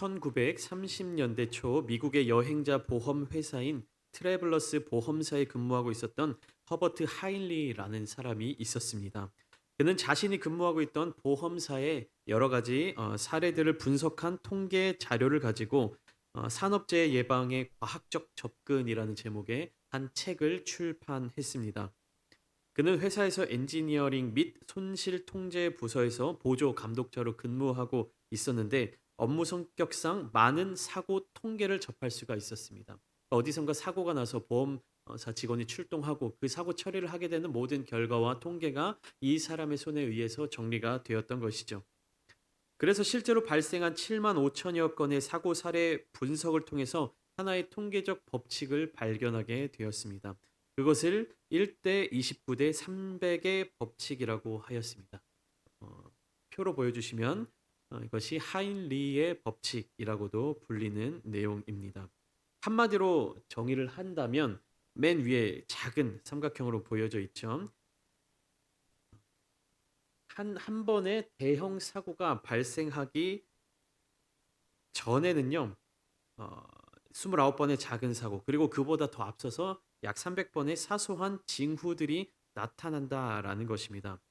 1930년대 초 미국의 여행자 보험 회사인 트래블러스 보험사에 근무하고 있었던 허버트 하인리라는 사람이 있었습니다. 그는 자신이 근무하고 있던 보험사의 여러 가지 사례들을 분석한 통계 자료를 가지고 산업재해 예방의 과학적 접근이라는 제목의 한 책을 출판했습니다. 그는 회사에서 엔지니어링 및 손실 통제 부서에서 보조 감독자로 근무하고 있었는데 업무 성격상 많은 사고 통계를 접할 수가 있었습니다. 어디선가 사고가 나서 보험사 직원이 출동하고 그 사고 처리를 하게 되는 모든 결과와 통계가 이 사람의 손에 의해서 정리가 되었던 것이죠. 그래서 실제로 발생한 7만 5천여 건의 사고 사례 분석을 통해서 하나의 통계적 법칙을 발견하게 되었습니다. 그것을 1대 29대 300의 법칙이라고 하였습니다. 어, 표로 보여주시면 이것이 하인리의 법칙이라고도 불리는 내용입니다. 한마디로 정의를 한다면 맨 위에 작은 삼각형으로 보여져 있죠. 한 번의 대형 사고가 발생하기 전에는요, 어, 29번의 작은 사고, 그리고 그보다 더 앞서서 약 300번의 사소한 징후들이 나타난다라는 것입니다.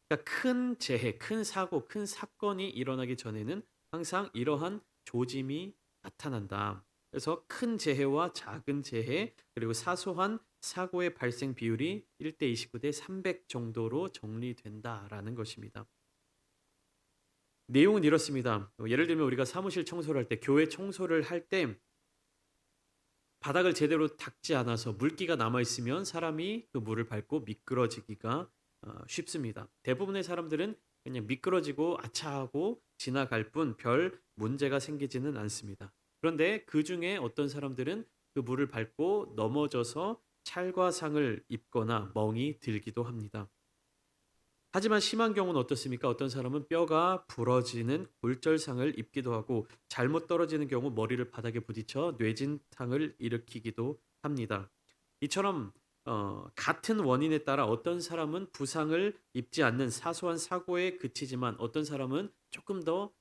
그러니까 큰 재해, 큰 사고, 큰 사건이 일어나기 전에는 항상 이러한 조짐이 나타난다. 그래서 큰 재해와 작은 재해, 그리고 사소한 사고의 발생 비율이 1대 29대 300 정도로 정리된다라는 것입니다. 내용은 이렇습니다. 예를 들면 우리가 사무실 청소를 할 때, 교회 청소를 할 때 바닥을 제대로 닦지 않아서 물기가 남아 있으면 사람이 그 물을 밟고 미끄러지기가 쉽습니다. 대부분의 사람들은 그냥 미끄러지고 아차하고 지나갈 뿐 별 문제가 생기지는 않습니다. 그런데 그 중에 어떤 사람들은 그 물을 밟고 넘어져서 찰과상을 입거나 멍이 들기도 합니다. 하지만 심한 경우는 어떻습니까? 어떤 사람은 뼈가 부러지는 골절상을 입기도 하고 잘못 떨어지는 경우 머리를 바닥에 부딪혀 뇌진탕을 일으키기도 합니다. 이처럼 같은 원인에 따라 어떤 사람은 부상을 입지 않는 사소한 사고에 그치지만 어떤 사람은 조금 더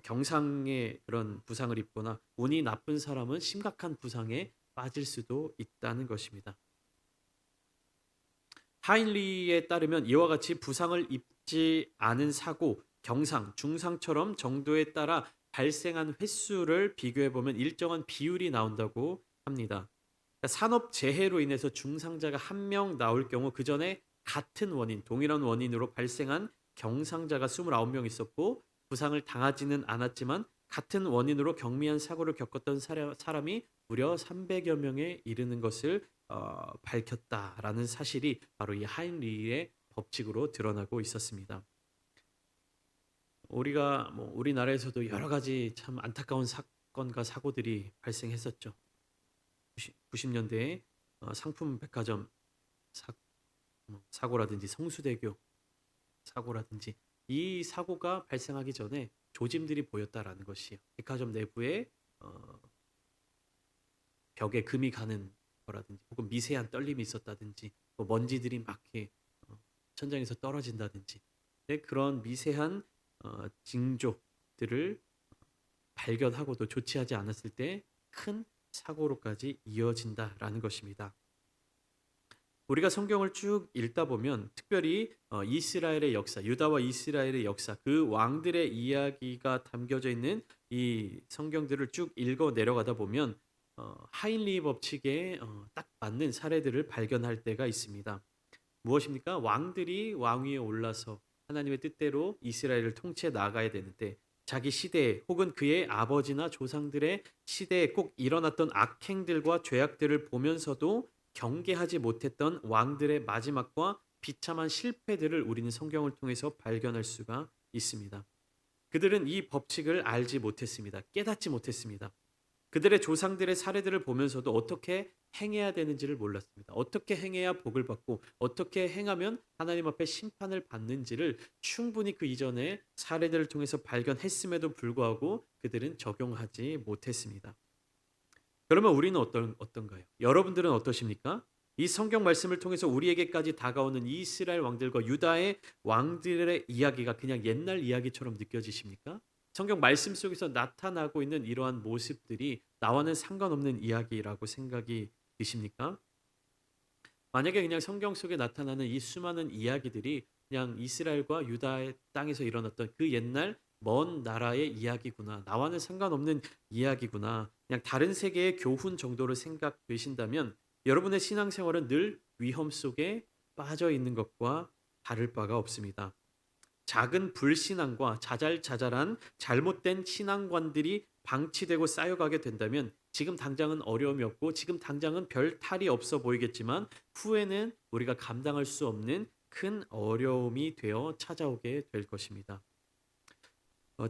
경상의 그런 부상을 입거나 운이 나쁜 사람은 심각한 부상에 빠질 수도 있다는 것입니다. 하인리에 따르면 이와 같이 부상을 입지 않은 사고, 경상, 중상처럼 정도에 따라 발생한 횟수를 비교해 보면 일정한 비율이 나온다고 합니다. 그러니까 산업 재해로 인해서 중상자가 한 명 나올 경우 그 전에 같은 원인, 동일한 원인으로 발생한 경상자가 29명 있었고 부상을 당하지는 않았지만 같은 원인으로 경미한 사고를 겪었던 사람이 무려 300여 명에 이르는 것을 밝혔다라는 사실이 바로 이 하인리의 법칙으로 드러나고 있었습니다. 우리가 우리나라에서도 여러 가지 참 안타까운 사건과 사고들이 발생했었죠. 90년대에 상품 백화점 사고라든지 성수대교 사고라든지 이 사고가 발생하기 전에 조짐들이 보였다라는 것이에요. 백화점 내부에 벽에 금이 가는 거라든지 혹은 미세한 떨림이 있었다든지 먼지들이 막 이렇게 천장에서 떨어진다든지 그런 미세한 징조들을 발견하고도 조치하지 않았을 때 큰 사고로까지 이어진다라는 것입니다. 우리가 성경을 쭉 읽다 보면 특별히 이스라엘의 역사, 유다와 이스라엘의 역사, 그 왕들의 이야기가 담겨져 있는 이 성경들을 쭉 읽어 내려가다 보면 하인리 법칙에 딱 맞는 사례들을 발견할 때가 있습니다. 무엇입니까? 왕들이 왕위에 올라서 하나님의 뜻대로 이스라엘을 통치해 나가야 되는데 자기 시대에 혹은 그의 아버지나 조상들의 시대에 꼭 일어났던 악행들과 죄악들을 보면서도 경계하지 못했던 왕들의 마지막과 비참한 실패들을 우리는 성경을 통해서 발견할 수가 있습니다. 그들은 이 법칙을 알지 못했습니다. 깨닫지 못했습니다. 그들의 조상들의 사례들을 보면서도 어떻게 행해야 되는지를 몰랐습니다. 어떻게 행해야 복을 받고 어떻게 행하면 하나님 앞에 심판을 받는지를 충분히 그 이전의 사례들을 통해서 발견했음에도 불구하고 그들은 적용하지 못했습니다. 그러면 우리는 어떤가요? 여러분들은 어떠십니까? 이 성경 말씀을 통해서 우리에게까지 다가오는 이스라엘 왕들과 유다의 왕들의 이야기가 그냥 옛날 이야기처럼 느껴지십니까? 성경 말씀 속에서 나타나고 있는 이러한 모습들이 나와는 상관없는 이야기라고 생각이 드십니까? 만약에 그냥 성경 속에 나타나는 이 수많은 이야기들이 그냥 이스라엘과 유다의 땅에서 일어났던 그 옛날 먼 나라의 이야기구나. 나와는 상관없는 이야기구나. 그냥 다른 세계의 교훈 정도로 생각되신다면 여러분의 신앙생활은 늘 위험 속에 빠져 있는 것과 다를 바가 없습니다. 작은 불신앙과 자잘자잘한 잘못된 신앙관들이 방치되고 쌓여가게 된다면 지금 당장은 어려움이 없고 지금 당장은 별 탈이 없어 보이겠지만 후에는 우리가 감당할 수 없는 큰 어려움이 되어 찾아오게 될 것입니다.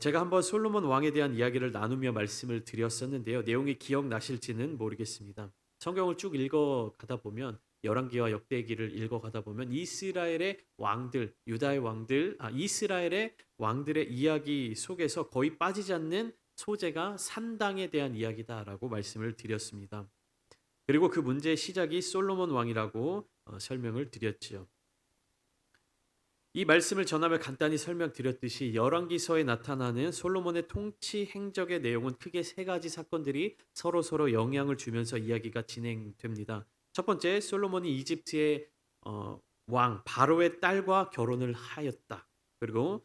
제가 한번 솔로몬 왕에 대한 이야기를 나누며 말씀을 드렸었는데요. 내용이 기억나실지는 모르겠습니다. 성경을 쭉 읽어 가다 보면 열왕기와 역대기를 읽어 가다 보면 이스라엘의 왕들, 유다의 왕들, 이스라엘의 왕들의 이야기 속에서 거의 빠지지 않는 소재가 산당에 대한 이야기다라고 말씀을 드렸습니다. 그리고 그 문제의 시작이 솔로몬 왕이라고 설명을 드렸지요. 이 말씀을 전하며 간단히 설명드렸듯이 열왕기서에 나타나는 솔로몬의 통치 행적의 내용은 크게 세 가지 사건들이 서로 영향을 주면서 이야기가 진행됩니다. 첫 번째, 솔로몬이 이집트의 왕 바로의 딸과 결혼을 하였다. 그리고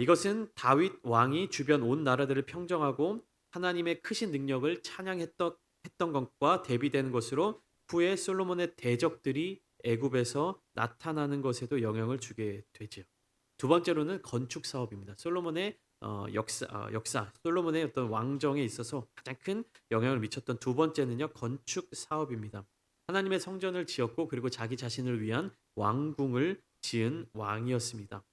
이것은 다윗 왕이 주변 온 나라들을 평정하고 하나님의 크신 능력을 찬양했던 것과 대비되는 것으로 후에 솔로몬의 대적들이 애굽에서 나타나는 것에도 영향을 주게 되지요. 두 번째로는 건축 사업입니다. 솔로몬의 역사, 솔로몬의 어떤 왕정에 있어서 가장 큰 영향을 미쳤던 두 번째는요, 건축 사업입니다. 하나님의 성전을 지었고 그리고 자기 자신을 위한 왕궁을 지은 왕이었습니다.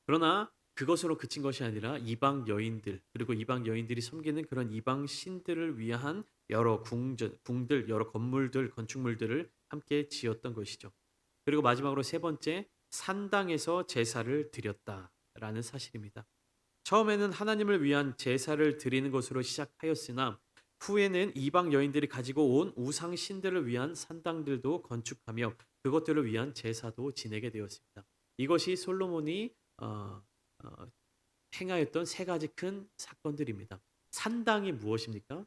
그러나 그것으로 그친 것이 아니라 이방 여인들 그리고 이방 여인들이 섬기는 그런 이방 신들을 위한 여러 궁들, 여러 건물들, 건축물들을 함께 지었던 것이죠. 그리고 마지막으로 세 번째, 산당에서 제사를 드렸다라는 사실입니다. 처음에는 하나님을 위한 제사를 드리는 것으로 시작하였으나 후에는 이방 여인들이 가지고 온 우상 신들을 위한 산당들도 건축하며 그것들을 위한 제사도 지내게 되었습니다. 이것이 솔로몬이 어, 어, 행하였던 세 가지 큰 사건들입니다. 산당이 무엇입니까?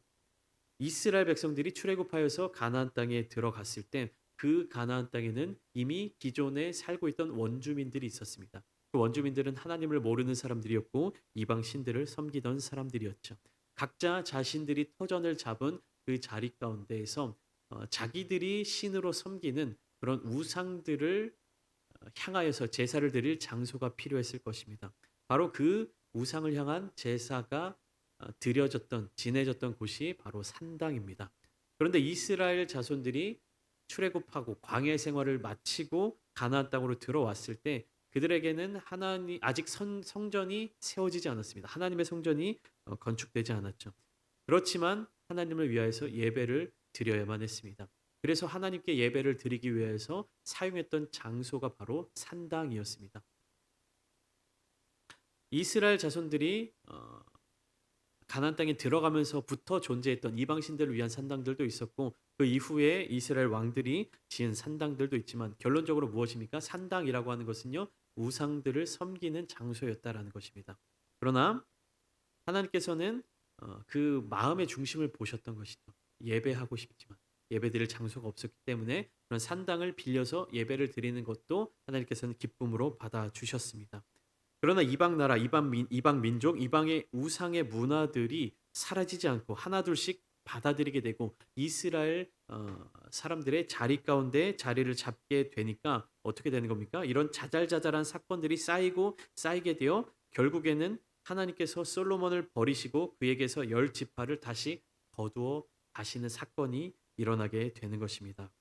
이스라엘 백성들이 출애굽하여서 가나안 땅에 들어갔을 때 그 가나안 땅에는 이미 기존에 살고 있던 원주민들이 있었습니다. 그 원주민들은 하나님을 모르는 사람들이었고 이방 신들을 섬기던 사람들이었죠. 각자 자신들이 터전을 잡은 그 자리 가운데에서 자기들이 신으로 섬기는 그런 우상들을 향하여서 제사를 드릴 장소가 필요했을 것입니다. 바로 그 우상을 향한 제사가 지내졌던 곳이 바로 산당입니다. 그런데 이스라엘 자손들이 출애굽하고 광야 생활을 마치고 가나안 땅으로 들어왔을 때 그들에게는 하나님 아직 성전이 세워지지 않았습니다. 하나님의 성전이 건축되지 않았죠. 그렇지만 하나님을 위하여서 예배를 드려야만 했습니다. 그래서 하나님께 예배를 드리기 위해서 사용했던 장소가 바로 산당이었습니다. 이스라엘 자손들이 가나안 땅에 들어가면서부터 존재했던 이방 신들을 위한 산당들도 있었고 그 이후에 이스라엘 왕들이 지은 산당들도 있지만 결론적으로 무엇입니까? 산당이라고 하는 것은요. 우상들을 섬기는 장소였다라는 것입니다. 그러나 하나님께서는 그 마음의 중심을 보셨던 것이죠. 예배하고 싶지만 예배드릴 장소가 없었기 때문에 그런 산당을 빌려서 예배를 드리는 것도 하나님께서는 기쁨으로 받아주셨습니다. 그러나 이방 나라, 이방 민족, 이방의 우상의 문화들이 사라지지 않고 하나둘씩 받아들이게 되고 이스라엘 사람들의 자리 가운데 자리를 잡게 되니까 어떻게 되는 겁니까? 이런 자잘자잘한 사건들이 쌓이게 되어 결국에는 하나님께서 솔로몬을 버리시고 그에게서 열 지파를 다시 거두어 가시는 사건이 일어나게 되는 것입니다.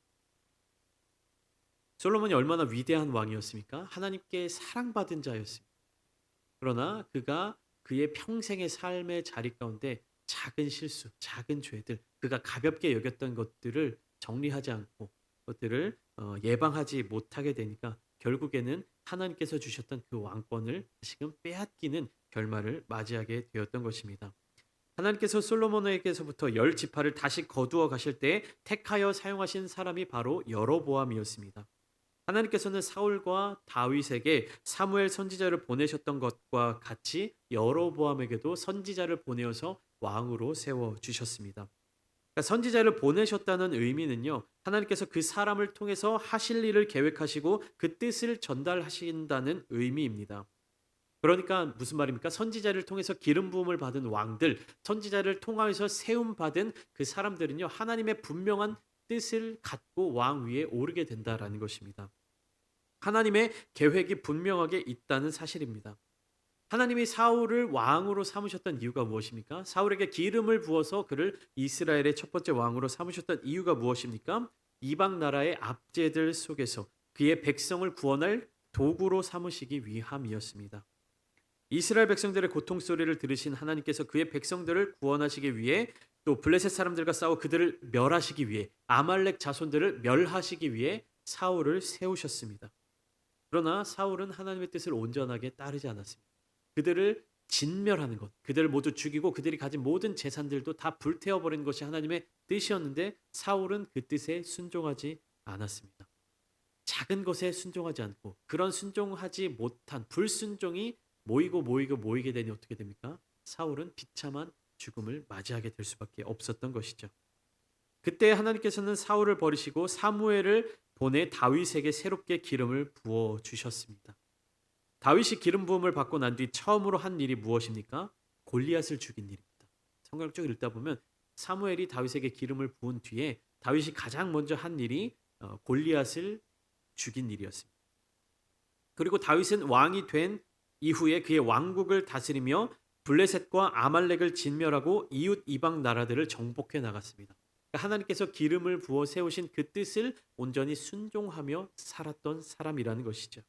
솔로몬이 얼마나 위대한 왕이었습니까? 하나님께 사랑받은 자였습니다. 그러나 그가 그의 평생의 삶의 자리 가운데 작은 실수, 작은 죄들, 그가 가볍게 여겼던 것들을 정리하지 않고 그것들을 예방하지 못하게 되니까 결국에는 하나님께서 주셨던 그 왕권을 다시금 빼앗기는 결말을 맞이하게 되었던 것입니다. 하나님께서 솔로몬에게서부터 열 지파를 다시 거두어 가실 때 택하여 사용하신 사람이 바로 여로보암이었습니다. 하나님께서는 사울과 다윗에게 사무엘 선지자를 보내셨던 것과 같이 여로보암에게도 선지자를 보내어서 왕으로 세워 주셨습니다. 그러니까 선지자를 보내셨다는 의미는요, 하나님께서 그 사람을 통해서 하실 일을 계획하시고 그 뜻을 전달하신다는 의미입니다. 그러니까 무슨 말입니까? 선지자를 통해서 기름 부음을 받은 왕들, 선지자를 통하여서 세움 받은 그 사람들은요, 하나님의 분명한 뜻을 갖고 왕 위에 오르게 된다라는 것입니다. 하나님의 계획이 분명하게 있다는 사실입니다. 하나님이 사울을 왕으로 삼으셨던 이유가 무엇입니까? 사울에게 기름을 부어서 그를 이스라엘의 첫 번째 왕으로 삼으셨던 이유가 무엇입니까? 이방 나라의 압제들 속에서 그의 백성을 구원할 도구로 삼으시기 위함이었습니다. 이스라엘 백성들의 고통 소리를 들으신 하나님께서 그의 백성들을 구원하시기 위해 또 블레셋 사람들과 싸워 그들을 멸하시기 위해 아말렉 자손들을 멸하시기 위해 사울을 세우셨습니다. 그러나 사울은 하나님의 뜻을 온전하게 따르지 않았습니다. 그들을 진멸하는 것, 그들을 모두 죽이고 그들이 가진 모든 재산들도 다 불태워버리는 것이 하나님의 뜻이었는데 사울은 그 뜻에 순종하지 않았습니다. 작은 것에 순종하지 않고 그런 순종하지 못한 불순종이 모이게 되니 어떻게 됩니까? 사울은 비참한 죽음을 맞이하게 될 수밖에 없었던 것이죠. 그때 하나님께서는 사울을 버리시고 사무엘을 보내 다윗에게 새롭게 기름을 부어 주셨습니다. 다윗이 기름 부음을 받고 난 뒤 처음으로 한 일이 무엇입니까? 골리앗을 죽인 일입니다. 성경을 쭉 읽다 보면 사무엘이 다윗에게 기름을 부은 뒤에 다윗이 가장 먼저 한 일이 골리앗을 죽인 일이었습니다. 그리고 다윗은 왕이 된 이후에 그의 왕국을 다스리며 블레셋과 아말렉을 진멸하고 이웃 이방 나라들을 정복해 나갔습니다. 하나님께서 기름을 부어 세우신 그 뜻을 온전히 순종하며 살았던 사람이라는 것이죠.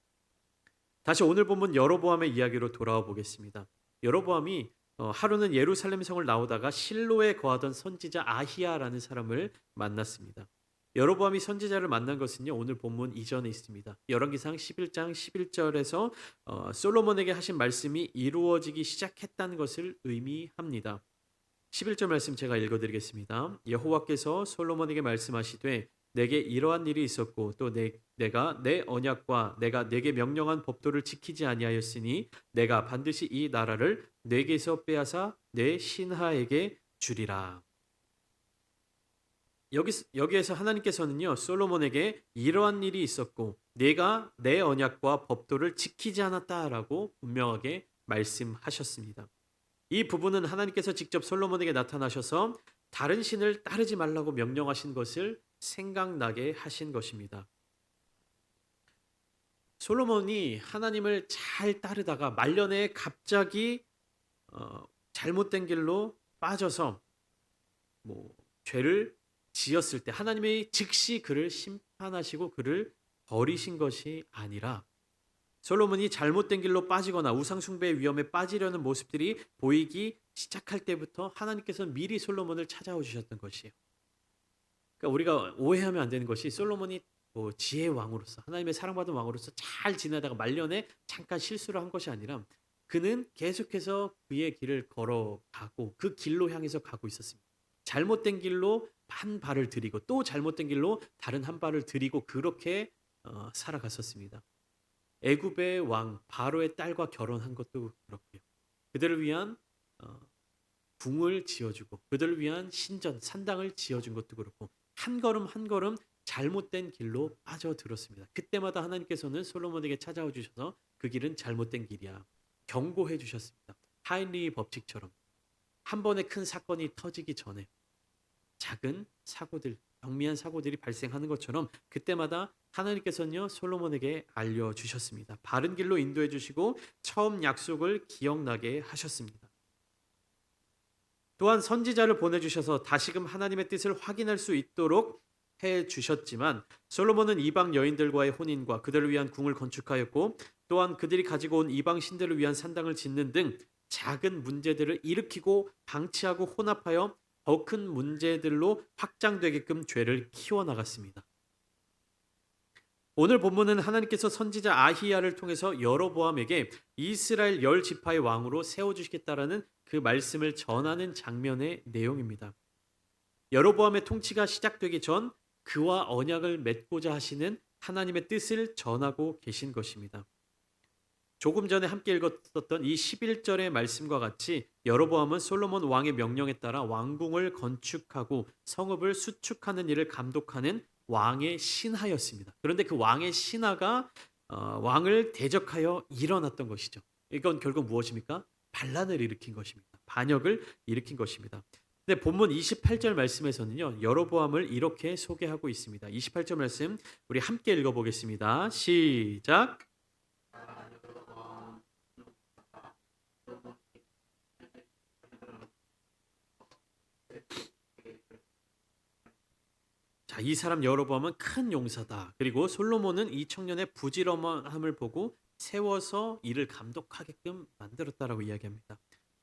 다시 오늘 본문 여로보암의 이야기로 돌아와 보겠습니다. 여로보암이 하루는 예루살렘 성을 나오다가 실로에 거하던 선지자 아히야라는 사람을 만났습니다. 여로보암이 선지자를 만난 것은요, 오늘 본문 이전에 있습니다. 열왕기상 11장 11절에서 솔로몬에게 하신 말씀이 이루어지기 시작했다는 것을 의미합니다. 11절 말씀 제가 읽어드리겠습니다. 여호와께서 솔로몬에게 말씀하시되 내게 이러한 일이 있었고 또 내가 내 언약과 내가 내게 명령한 법도를 지키지 아니하였으니 내가 반드시 이 나라를 내게서 빼앗아 내 신하에게 주리라. 여기에서 하나님께서는요, 솔로몬에게 이러한 일이 있었고 내가 내 언약과 법도를 지키지 않았다라고 분명하게 말씀하셨습니다. 이 부분은 하나님께서 직접 솔로몬에게 나타나셔서 다른 신을 따르지 말라고 명령하신 것을 생각나게 하신 것입니다. 솔로몬이 하나님을 잘 따르다가 말년에 갑자기 잘못된 길로 빠져서 죄를 지었을 때 하나님이 즉시 그를 심판하시고 그를 버리신 것이 아니라 솔로몬이 잘못된 길로 빠지거나 우상 숭배의 위험에 빠지려는 모습들이 보이기 시작할 때부터 하나님께서는 미리 솔로몬을 찾아오 주셨던 것이에요. 그러니까 우리가 오해하면 안 되는 것이 솔로몬이 지혜의 왕으로서 하나님의 사랑받은 왕으로서 잘 지내다가 말년에 잠깐 실수를 한 것이 아니라 그는 계속해서 그의 길을 걸어가고 그 길로 향해서 가고 있었습니다. 잘못된 길로 한 발을 들이고 또 잘못된 길로 다른 한 발을 들이고 그렇게 살아갔었습니다. 애굽의 왕 바로의 딸과 결혼한 것도 그렇고요. 그들을 위한 궁을 지어주고 그들을 위한 신전 산당을 지어준 것도 그렇고 한 걸음 한 걸음 잘못된 길로 빠져들었습니다. 그때마다 하나님께서는 솔로몬에게 찾아와 주셔서 그 길은 잘못된 길이야 경고해 주셨습니다. 하인리 법칙처럼 한 번의 큰 사건이 터지기 전에 작은 사고들, 경미한 사고들이 발생하는 것처럼 그때마다 하나님께서는요 솔로몬에게 알려주셨습니다. 바른 길로 인도해 주시고 처음 약속을 기억나게 하셨습니다. 또한 선지자를 보내주셔서 다시금 하나님의 뜻을 확인할 수 있도록 해주셨지만 솔로몬은 이방 여인들과의 혼인과 그들을 위한 궁을 건축하였고 또한 그들이 가지고 온 이방 신들을 위한 산당을 짓는 등 작은 문제들을 일으키고 방치하고 혼합하여 더 큰 문제들로 확장되게끔 죄를 키워나갔습니다. 오늘 본문은 하나님께서 선지자 아히야를 통해서 여로보암에게 이스라엘 10지파의 왕으로 세워주시겠다라는 그 말씀을 전하는 장면의 내용입니다. 여로보암의 통치가 시작되기 전 그와 언약을 맺고자 하시는 하나님의 뜻을 전하고 계신 것입니다. 조금 전에 함께 읽었던 이 11절의 말씀과 같이 여로보암은 솔로몬 왕의 명령에 따라 왕궁을 건축하고 성읍을 수축하는 일을 감독하는 왕의 신하였습니다. 그런데 그 왕의 신하가 왕을 대적하여 일어났던 것이죠. 이건 결국 무엇입니까? 반란을 일으킨 것입니다. 반역을 일으킨 것입니다. 근데 본문 28절 말씀에서는요. 여로보암을 이렇게 소개하고 있습니다. 28절 말씀 우리 함께 읽어보겠습니다. 시작. 자, 이 사람 여로보암은 큰 용사다. 그리고 솔로몬은 이 청년의 부지런함을 보고 세워서 이를 감독하게끔 만들었다라고 이야기합니다.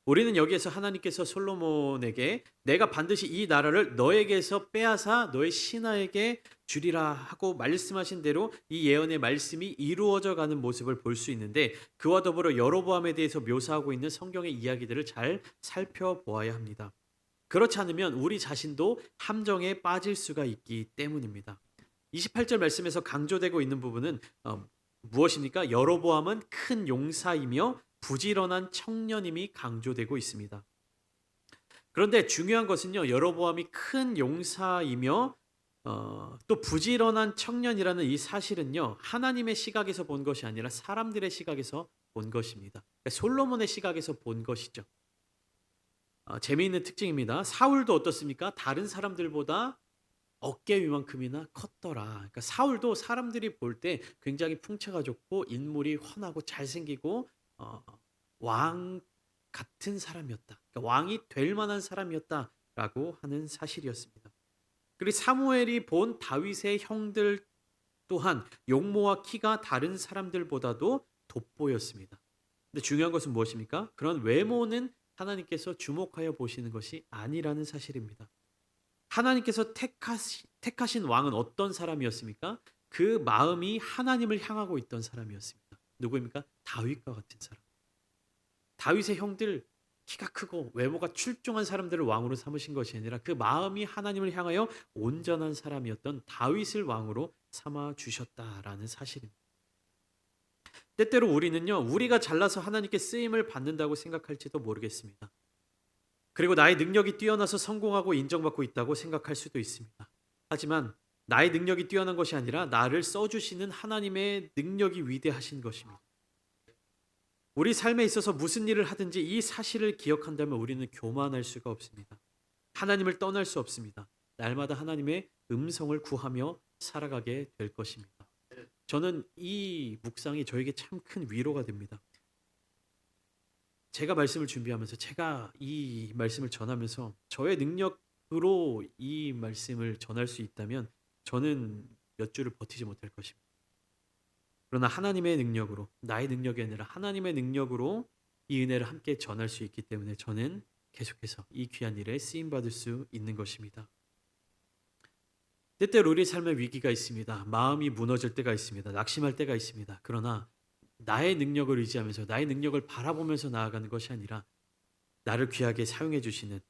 우리는 여기에서 하나님께서 솔로몬에게 내가 반드시 이 나라를 너에게서 빼앗아 너의 신하에게 주리라 하고 말씀하신 대로 이 예언의 말씀이 이루어져 가는 모습을 볼 수 있는데 그와 더불어 여로보암에 대해서 묘사하고 있는 성경의 이야기들을 잘 살펴보아야 합니다. 그렇지 않으면 우리 자신도 함정에 빠질 수가 있기 때문입니다. 28절 말씀에서 강조되고 있는 부분은 무엇입니까? 여로보암은 큰 용사이며 부지런한 청년임이 강조되고 있습니다. 그런데 중요한 것은요. 여로보암이 큰 용사이며 또 부지런한 청년이라는 이 사실은요. 하나님의 시각에서 본 것이 아니라 사람들의 시각에서 본 것입니다. 그러니까 솔로몬의 시각에서 본 것이죠. 재미있는 특징입니다. 사울도 어떻습니까? 다른 사람들보다 어깨 위만큼이나 컸더라. 그러니까 사울도 사람들이 볼 때 굉장히 풍채가 좋고 인물이 훤하고 잘생기고 왕 같은 사람이었다. 그러니까 왕이 될 만한 사람이었다라고 하는 사실이었습니다. 그리고 사무엘이 본 다윗의 형들 또한 용모와 키가 다른 사람들보다도 돋보였습니다. 근데 중요한 것은 무엇입니까? 그런 외모는 하나님께서 주목하여 보시는 것이 아니라는 사실입니다. 하나님께서 택하신 왕은 어떤 사람이었습니까? 그 마음이 하나님을 향하고 있던 사람이었습니다. 누구입니까? 다윗과 같은 사람. 다윗의 형들 키가 크고 외모가 출중한 사람들을 왕으로 삼으신 것이 아니라 그 마음이 하나님을 향하여 온전한 사람이었던 다윗을 왕으로 삼아 주셨다라는 사실입니다. 때때로 우리는요, 우리가 잘나서 하나님께 쓰임을 받는다고 생각할지도 모르겠습니다. 그리고 나의 능력이 뛰어나서 성공하고 인정받고 있다고 생각할 수도 있습니다. 하지만 나의 능력이 뛰어난 것이 아니라 나를 써주시는 하나님의 능력이 위대하신 것입니다. 우리 삶에 있어서 무슨 일을 하든지 이 사실을 기억한다면 우리는 교만할 수가 없습니다. 하나님을 떠날 수 없습니다. 날마다 하나님의 음성을 구하며 살아가게 될 것입니다. 저는 이 묵상이 저에게 참 큰 위로가 됩니다. 제가 말씀을 준비하면서 제가 이 말씀을 전하면서 저의 능력으로 이 말씀을 전할 수 있다면 저는 몇 주를 버티지 못할 것입니다. 그러나 하나님의 능력으로 나의 능력이 아니라 하나님의 능력으로 이 은혜를 함께 전할 수 있기 때문에 저는 계속해서 이 귀한 일에 쓰임받을 수 있는 것입니다. 때때로 우리 삶에 위기가 있습니다. 마음이 무너질 때가 있습니다. 낙심할 때가 있습니다. 그러나 나의 능력을 의지하면서 나의 능력을 바라보면서 나아가는 것이 아니라 나를 귀하게 사용해 주시는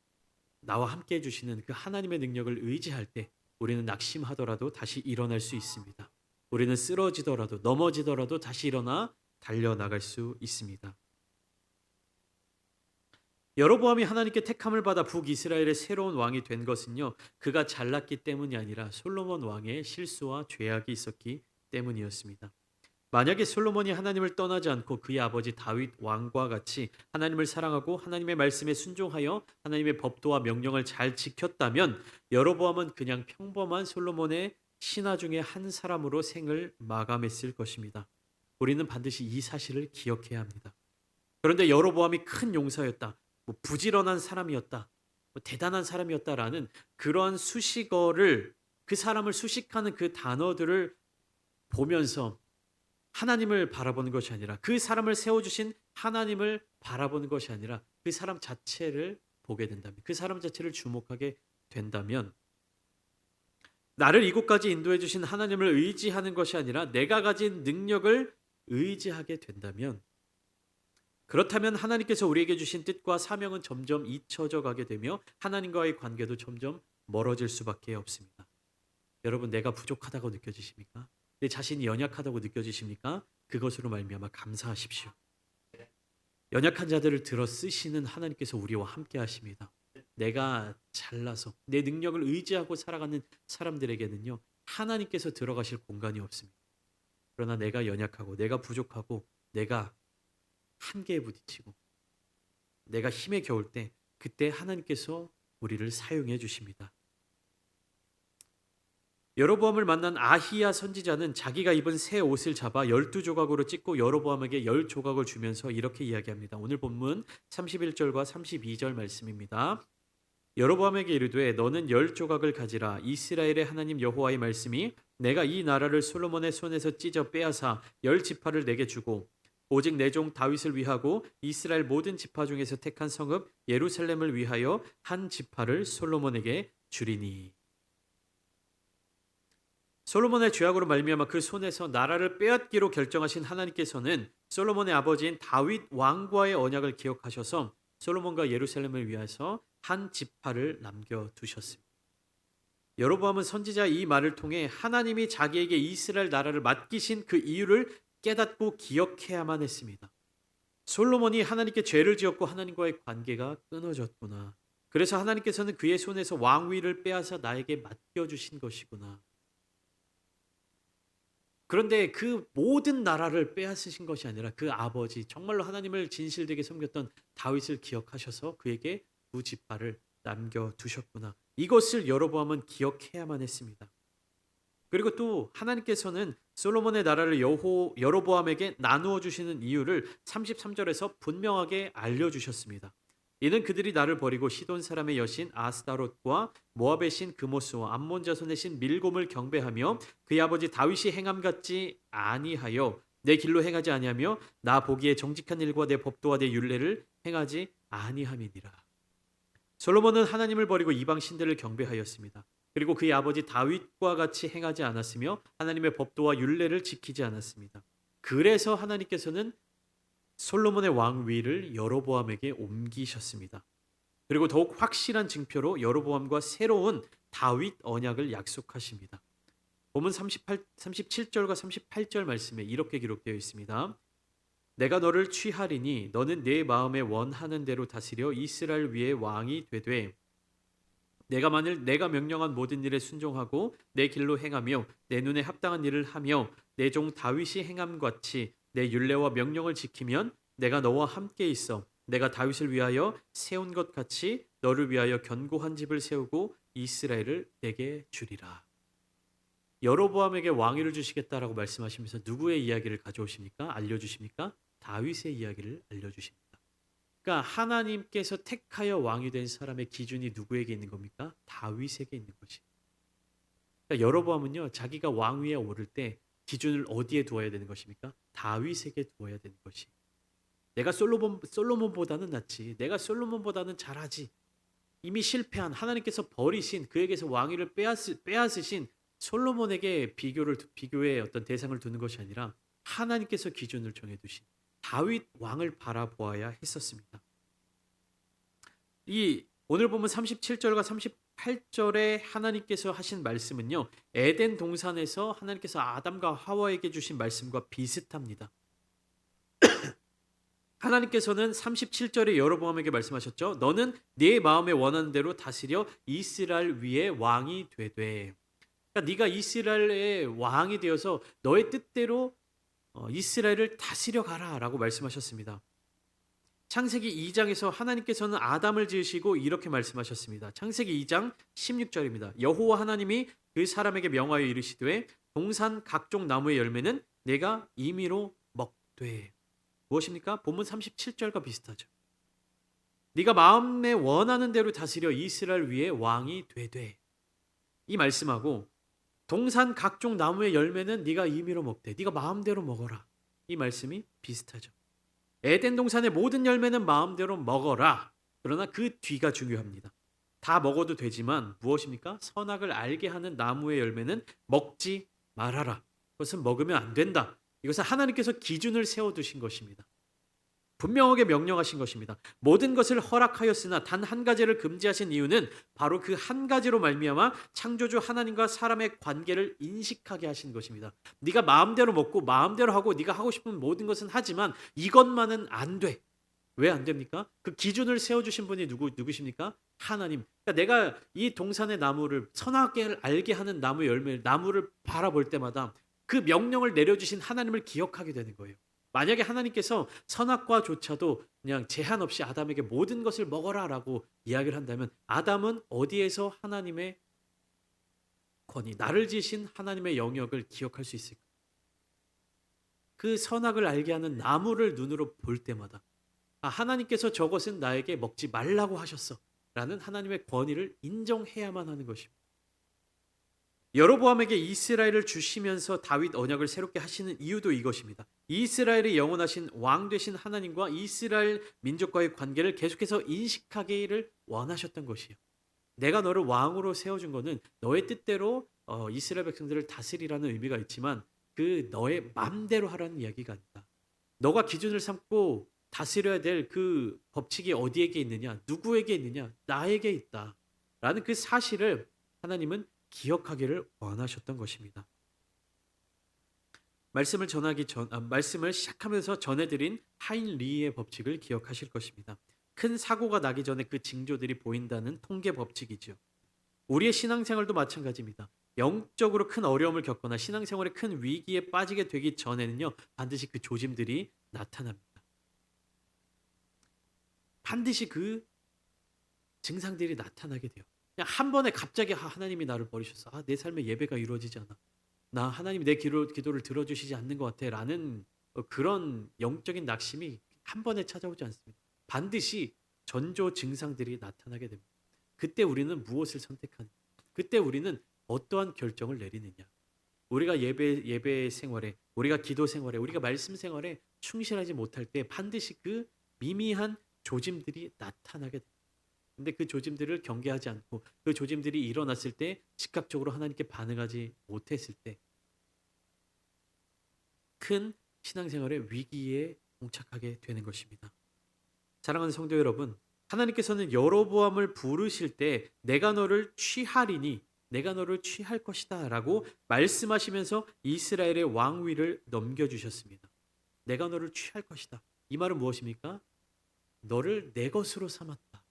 나와 함께 해주시는 그 하나님의 능력을 의지할 때 우리는 낙심하더라도 다시 일어날 수 있습니다. 우리는 쓰러지더라도 넘어지더라도 다시 일어나 달려나갈 수 있습니다. 여로보암이 하나님께 택함을 받아 북이스라엘의 새로운 왕이 된 것은요. 그가 잘났기 때문이 아니라 솔로몬 왕의 실수와 죄악이 있었기 때문이었습니다. 만약에 솔로몬이 하나님을 떠나지 않고 그의 아버지 다윗 왕과 같이 하나님을 사랑하고 하나님의 말씀에 순종하여 하나님의 법도와 명령을 잘 지켰다면 여로보암은 그냥 평범한 솔로몬의 신하 중에 한 사람으로 생을 마감했을 것입니다. 우리는 반드시 이 사실을 기억해야 합니다. 그런데 여로보암이 큰 용사였다. 부지런한 사람이었다. 대단한 사람이었다라는 그러한 수식어를 그 사람을 수식하는 그 단어들을 보면서 하나님을 바라보는 것이 아니라 그 사람을 세워주신 하나님을 바라보는 것이 아니라 그 사람 자체를 보게 된다면 그 사람 자체를 주목하게 된다면 나를 이곳까지 인도해 주신 하나님을 의지하는 것이 아니라 내가 가진 능력을 의지하게 된다면 그렇다면 하나님께서 우리에게 주신 뜻과 사명은 점점 잊혀져 가게 되며 하나님과의 관계도 점점 멀어질 수밖에 없습니다. 여러분 내가 부족하다고 느껴지십니까? 내 자신이 연약하다고 느껴지십니까? 그것으로 말미암아 감사하십시오. 연약한 자들을 들어 쓰시는 하나님께서 우리와 함께 하십니다. 내가 잘나서 내 능력을 의지하고 살아가는 사람들에게는요, 하나님께서 들어가실 공간이 없습니다. 그러나 내가 연약하고 내가 부족하고 내가 한계에 부딪히고 내가 힘에 겨울 때 그때 하나님께서 우리를 사용해 주십니다. 여로보암을 만난 아히야 선지자는 자기가 입은 새 옷을 잡아 12조각으로 찢고 여로보암에게 10조각을 주면서 이렇게 이야기합니다. 오늘 본문 31절과 32절 말씀입니다. 여로보암에게 이르되 너는 10조각을 가지라. 이스라엘의 하나님 여호와의 말씀이 내가 이 나라를 솔로몬의 손에서 찢어 빼앗아 10지파를 내게 주고 오직 내 종 다윗을 위하고 이스라엘 모든 지파 중에서 택한 성읍 예루살렘을 위하여 한 지파를 솔로몬에게 주리니. 솔로몬의 죄악으로 말미암아 그 손에서 나라를 빼앗기로 결정하신 하나님께서는 솔로몬의 아버지인 다윗 왕과의 언약을 기억하셔서 솔로몬과 예루살렘을 위해서 한 지파를 남겨두셨습니다. 여로보암은 선지자 이 말을 통해 하나님이 자기에게 이스라엘 나라를 맡기신 그 이유를 깨닫고 기억해야만 했습니다. 솔로몬이 하나님께 죄를 지었고 하나님과의 관계가 끊어졌구나. 그래서 하나님께서는 그의 손에서 왕위를 빼앗아 나에게 맡겨주신 것이구나. 그런데 그 모든 나라를 빼앗으신 것이 아니라 그 아버지 정말로 하나님을 진실되게 섬겼던 다윗을 기억하셔서 그에게 두 지파를 남겨두셨구나. 이것을 여로보암은 기억해야만 했습니다. 그리고 또 하나님께서는 솔로몬의 나라를 여로보암에게 나누어 주시는 이유를 33절에서 분명하게 알려주셨습니다. 이는 그들이 나를 버리고 시돈 사람의 여신 아스타롯과 모압의 신 그모스와 암몬 자손의 신 밀곰을 경배하며 그의 아버지 다윗이 행함 같지 아니하여 내 길로 행하지 아니하며 나 보기에 정직한 일과 내 법도와 내 율례를 행하지 아니함이니라. 솔로몬은 하나님을 버리고 이방 신들을 경배하였습니다. 그리고 그의 아버지 다윗과 같이 행하지 않았으며 하나님의 법도와 율례를 지키지 않았습니다. 그래서 하나님께서는 솔로몬의 왕위를 여로보암에게 옮기셨습니다. 그리고 더욱 확실한 증표로 여로보암과 새로운 다윗 언약을 약속하십니다. 본문 37절과 38절 말씀에 이렇게 기록되어 있습니다. 내가 너를 취하리니 너는 내 마음에 원하는 대로 다스려 이스라엘 위에 왕이 되되 내가 만일 내가 명령한 모든 일에 순종하고 내 길로 행하며 내 눈에 합당한 일을 하며 내 종 다윗이 행함 같이 내 율례와 명령을 지키면 내가 너와 함께 있어 내가 다윗을 위하여 세운 것 같이 너를 위하여 견고한 집을 세우고 이스라엘을 내게 주리라. 여로보암에게 왕위를 주시겠다라고 말씀하시면서 누구의 이야기를 가져오십니까? 알려주십니까? 다윗의 이야기를 알려주십니다. 그러니까 하나님께서 택하여 왕이 된 사람의 기준이 누구에게 있는 겁니까? 다윗에게 있는 것이. 그러니까 여로보암은요, 자기가 왕위에 오를 때 기준을 어디에 두어야 되는 것입니까? 다윗에게 두어야 되는 것이. 내가 솔로몬보다는 낫지. 내가 솔로몬보다는 잘하지. 이미 실패한 하나님께서 버리신 그에게서 왕위를 빼앗으신 솔로몬에게 비교의 어떤 대상을 두는 것이 아니라 하나님께서 기준을 정해두신 다윗 왕을 바라보아야 했었습니다. 이 오늘 보면 37절과 38절에 하나님께서 하신 말씀은요, 에덴 동산에서 하나님께서 아담과 하와에게 주신 말씀과 비슷합니다. 하나님께서는 37절에 여로보암에게 말씀하셨죠. 너는 네 마음에 원하는 대로 다스려 이스라엘 위에 왕이 되되. 그러니까 네가 이스라엘의 왕이 되어서 너의 뜻대로 이스라엘을 다스려 가라라고 말씀하셨습니다. 창세기 2장에서 하나님께서는 아담을 지으시고 이렇게 말씀하셨습니다. 창세기 2장 16절입니다. 여호와 하나님이 그 사람에게 명하여 이르시되 동산 각종 나무의 열매는 내가 임의로 먹되. 무엇입니까? 본문 37절과 비슷하죠. 네가 마음에 원하는 대로 다스려 이스라엘 위에 왕이 되되. 이 말씀하고 동산 각종 나무의 열매는 네가 임의로 먹되. 네가 마음대로 먹어라. 이 말씀이 비슷하죠. 에덴 동산의 모든 열매는 마음대로 먹어라. 그러나 그 뒤가 중요합니다. 다 먹어도 되지만 무엇입니까? 선악을 알게 하는 나무의 열매는 먹지 말아라. 그것은 먹으면 안 된다. 이것은 하나님께서 기준을 세워두신 것입니다. 분명하게 명령하신 것입니다. 모든 것을 허락하였으나 단 한 가지를 금지하신 이유는 바로 그 한 가지로 말미암아 창조주 하나님과 사람의 관계를 인식하게 하신 것입니다. 네가 마음대로 먹고 마음대로 하고 네가 하고 싶은 모든 것은 하지만 이것만은 안 돼. 왜 안 됩니까? 그 기준을 세워 주신 분이 누구십니까? 하나님. 그러니까 내가 이 동산의 나무를 선악을 알게 하는 나무 열매를 나무를 바라볼 때마다 그 명령을 내려 주신 하나님을 기억하게 되는 거예요. 만약에 하나님께서 선악과조차도 그냥 제한 없이 아담에게 모든 것을 먹어라라고 이야기를 한다면 아담은 어디에서 하나님의 권위, 나를 지으신 하나님의 영역을 기억할 수 있을까? 그 선악을 알게 하는 나무를 눈으로 볼 때마다 하나님께서 저것은 나에게 먹지 말라고 하셨어 라는 하나님의 권위를 인정해야만 하는 것입니다. 여로보암에게 이스라엘을 주시면서 다윗 언약을 새롭게 하시는 이유도 이것입니다. 이스라엘의 영원하신 왕 되신 하나님과 이스라엘 민족과의 관계를 계속해서 인식하기를 원하셨던 것이에요. 내가 너를 왕으로 세워준 거는 너의 뜻대로 이스라엘 백성들을 다스리라는 의미가 있지만 그 너의 맘대로 하라는 이야기가 아니다. 너가 기준을 삼고 다스려야 될 그 법칙이 어디에게 있느냐, 누구에게 있느냐, 나에게 있다. 라는 그 사실을 하나님은 기억하기를 원하셨던 것입니다. 말씀을 시작하면서 전해드린 하인리의 법칙을 기억하실 것입니다. 큰 사고가 나기 전에 그 징조들이 보인다는 통계 법칙이죠. 우리의 신앙생활도 마찬가지입니다. 영적으로 큰 어려움을 겪거나 신앙생활의 큰 위기에 빠지게 되기 전에는요, 반드시 그 조짐들이 나타납니다. 반드시 그 증상들이 나타나게 돼요. 그냥 한 번에 갑자기 하나님이 나를 버리셨어. 내 삶의 예배가 이루어지지 않아. 나 하나님이 내 기도를 들어주시지 않는 것 같아. 라는 그런 영적인 낙심이 한 번에 찾아오지 않습니다. 반드시 전조 증상들이 나타나게 됩니다. 그때 우리는 무엇을 선택하느냐? 그때 우리는 어떠한 결정을 내리느냐? 우리가 예배 생활에, 우리가 기도 생활에, 우리가 말씀 생활에 충실하지 못할 때 반드시 그 미미한 조짐들이 나타나게 됩니다. 근데 그 조짐들을 경계하지 않고 그 조짐들이 일어났을 때 즉각적으로 하나님께 반응하지 못했을 때 큰 신앙생활의 위기에 봉착하게 되는 것입니다. 사랑하는 성도 여러분, 하나님께서는 여로보암을 부르실 때 내가 너를 취하리니 내가 너를 취할 것이다 라고 말씀하시면서 이스라엘의 왕위를 넘겨주셨습니다. 내가 너를 취할 것이다. 이 말은 무엇입니까? 너를 내 것으로 삼았다.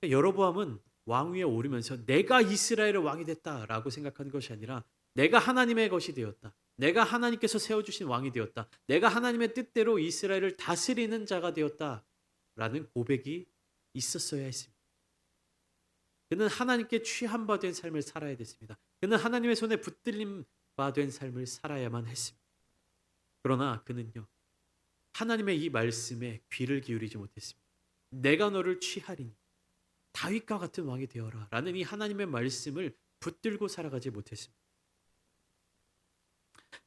여로보암은 왕위에 오르면서 내가 이스라엘의 왕이 됐다라고 생각하는 것이 아니라 내가 하나님의 것이 되었다. 내가 하나님께서 세워주신 왕이 되었다. 내가 하나님의 뜻대로 이스라엘을 다스리는 자가 되었다라는 고백이 있었어야 했습니다. 그는 하나님께 취한 바 된 삶을 살아야 됐습니다. 그는 하나님의 손에 붙들림 바 된 삶을 살아야만 했습니다. 그러나 그는요, 하나님의 이 말씀에 귀를 기울이지 못했습니다. 내가 너를 취하리니 다윗과 같은 왕이 되어라 라는 이 하나님의 말씀을 붙들고 살아가지 못했습니다.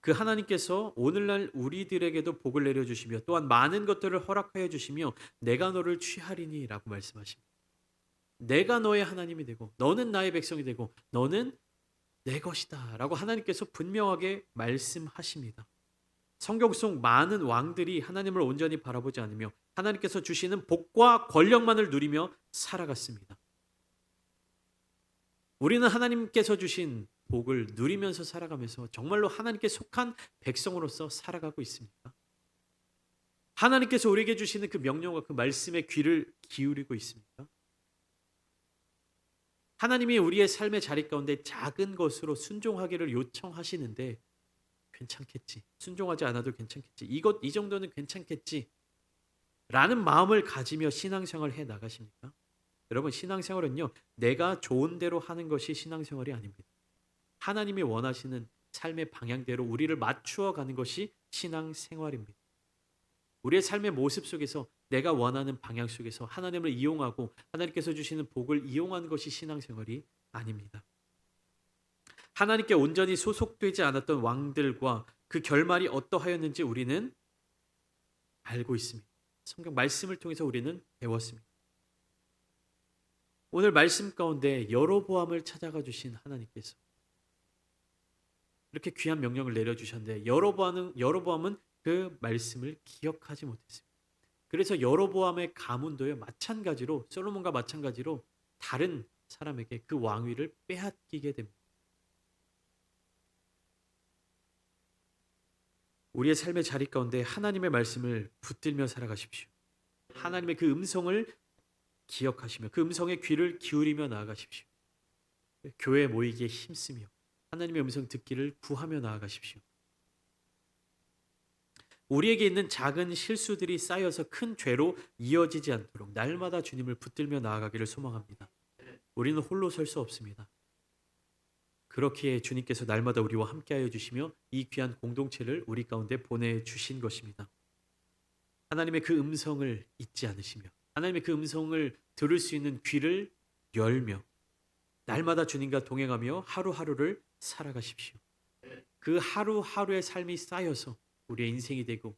그 하나님께서 오늘날 우리들에게도 복을 내려주시며 또한 많은 것들을 허락하여 주시며 내가 너를 취하리니 라고 말씀하십니다. 내가 너의 하나님이 되고 너는 나의 백성이 되고 너는 내 것이다 라고 하나님께서 분명하게 말씀하십니다. 성경 속 많은 왕들이 하나님을 온전히 바라보지 않으며 하나님께서 주시는 복과 권력만을 누리며 살아갔습니다. 우리는 하나님께서 주신 복을 누리면서 살아가면서 정말로 하나님께 속한 백성으로서 살아가고 있습니까? 하나님께서 우리에게 주시는 그 명령과 그 말씀에 귀를 기울이고 있습니까? 하나님이 우리의 삶의 자리 가운데 작은 것으로 순종하기를 요청하시는데 괜찮겠지. 순종하지 않아도 괜찮겠지. 이 정도는 괜찮겠지. 라는 마음을 가지며 신앙생활을 해 나가십니까? 여러분, 신앙생활은요, 내가 좋은 대로 하는 것이 신앙생활이 아닙니다. 하나님이 원하시는 삶의 방향대로 우리를 맞추어 가는 것이 신앙생활입니다. 우리의 삶의 모습 속에서 내가 원하는 방향 속에서 하나님을 이용하고 하나님께서 주시는 복을 이용하는 것이 신앙생활이 아닙니다. 하나님께 온전히 소속되지 않았던 왕들과 그 결말이 어떠하였는지 우리는 알고 있습니다. 성경 말씀을 통해서 우리는 배웠습니다. 오늘 말씀 가운데 여로보암을 찾아가 주신 하나님께서 이렇게 귀한 명령을 내려주셨는데 여로보암은 그 말씀을 기억하지 못했습니다. 그래서 여로보암의 가문도요 마찬가지로 솔로몬과 마찬가지로 다른 사람에게 그 왕위를 빼앗기게 됩니다. 우리의 삶의 자리 가운데 하나님의 말씀을 붙들며 살아가십시오. 하나님의 그 음성을 기억하시며 그 음성에 귀를 기울이며 나아가십시오. 교회에 모이기에 힘쓰며 하나님의 음성 듣기를 구하며 나아가십시오. 우리에게 있는 작은 실수들이 쌓여서 큰 죄로 이어지지 않도록 날마다 주님을 붙들며 나아가기를 소망합니다. 우리는 홀로 설 수 없습니다. 그렇기에 주님께서 날마다 우리와 함께하여 주시며 이 귀한 공동체를 우리 가운데 보내주신 것입니다. 하나님의 그 음성을 잊지 않으시며 하나님의 그 음성을 들을 수 있는 귀를 열며 날마다 주님과 동행하며 하루하루를 살아가십시오. 그 하루하루의 삶이 쌓여서 우리의 인생이 되고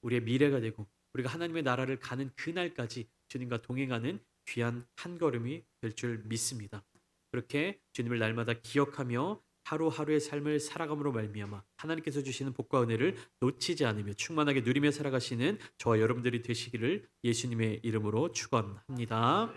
우리의 미래가 되고 우리가 하나님의 나라를 가는 그날까지 주님과 동행하는 귀한 한 걸음이 될 줄 믿습니다. 그렇게 주님을 날마다 기억하며 하루하루의 삶을 살아감으로 말미암아 하나님께서 주시는 복과 은혜를 놓치지 않으며 충만하게 누리며 살아가시는 저와 여러분들이 되시기를 예수님의 이름으로 축원합니다.